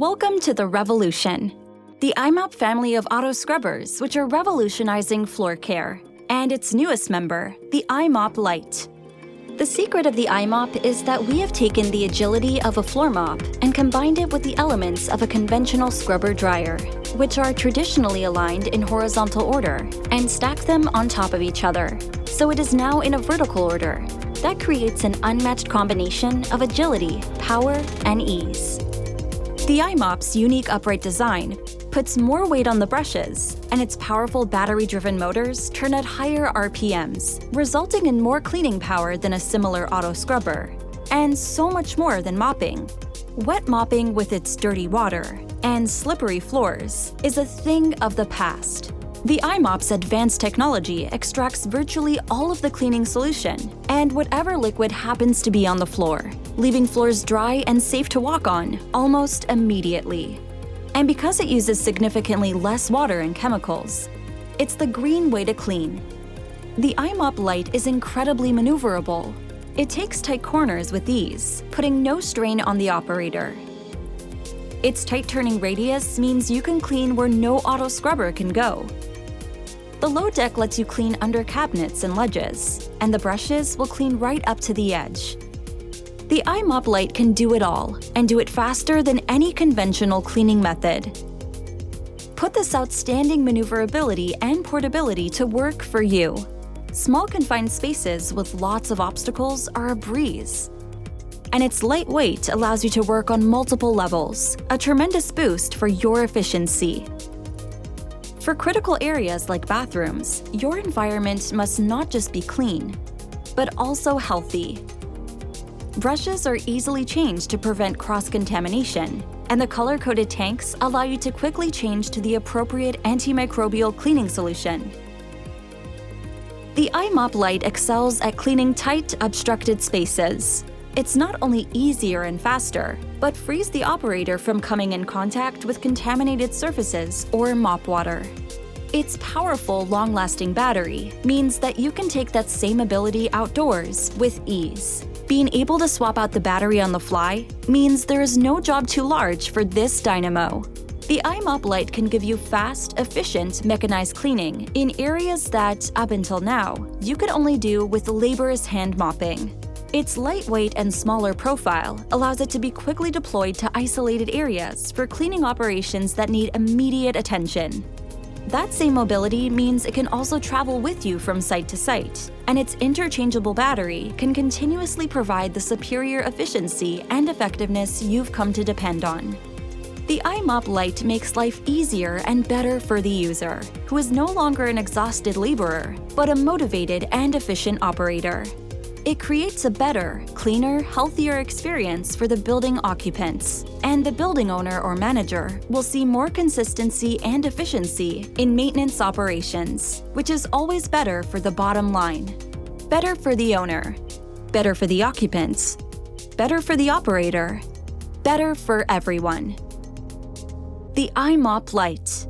Welcome to the revolution. The imop family of auto scrubbers, which are revolutionizing floor care, and its newest member, the imop lite. The secret of the imop is that we have taken the agility of a floor mop and combined it with the elements of a conventional scrubber dryer, which are traditionally aligned in horizontal order, and stacked them on top of each other. So it is now in a vertical order. That creates an unmatched combination of agility, power, and ease. The imop's unique upright design puts more weight on the brushes, and its powerful battery-driven motors turn at higher RPMs, resulting in more cleaning power than a similar auto scrubber, and so much more than mopping. Wet mopping with its dirty water and slippery floors is a thing of the past. The imop's advanced technology extracts virtually all of the cleaning solution and whatever liquid happens to be on the floor, leaving floors dry and safe to walk on almost immediately. And because it uses significantly less water and chemicals, it's the green way to clean. The imop lite is incredibly maneuverable. It takes tight corners with ease, putting no strain on the operator. Its tight turning radius means you can clean where no auto scrubber can go. The low deck lets you clean under cabinets and ledges, and the brushes will clean right up to the edge. The imop lite can do it all, and do it faster than any conventional cleaning method. Put this outstanding maneuverability and portability to work for you. Small confined spaces with lots of obstacles are a breeze. And its lightweight allows you to work on multiple levels, a tremendous boost for your efficiency. For critical areas like bathrooms, your environment must not just be clean, but also healthy. Brushes are easily changed to prevent cross-contamination, and the color-coded tanks allow you to quickly change to the appropriate antimicrobial cleaning solution. The imop lite excels at cleaning tight, obstructed spaces. It's not only easier and faster, but frees the operator from coming in contact with contaminated surfaces or mop water. Its powerful, long-lasting battery means that you can take that same ability outdoors with ease. Being able to swap out the battery on the fly means there is no job too large for this dynamo. The imop lite can give you fast, efficient, mechanized cleaning in areas that, up until now, you could only do with laborious hand mopping. Its lightweight and smaller profile allows it to be quickly deployed to isolated areas for cleaning operations that need immediate attention. That same mobility means it can also travel with you from site to site, and its interchangeable battery can continuously provide the superior efficiency and effectiveness you've come to depend on. The imop lite makes life easier and better for the user, who is no longer an exhausted laborer, but a motivated and efficient operator. It creates a better, cleaner, healthier experience for the building occupants, and the building owner or manager will see more consistency and efficiency in maintenance operations, which is always better for the bottom line. Better for the owner, better for the occupants, better for the operator, better for everyone. The imop lite.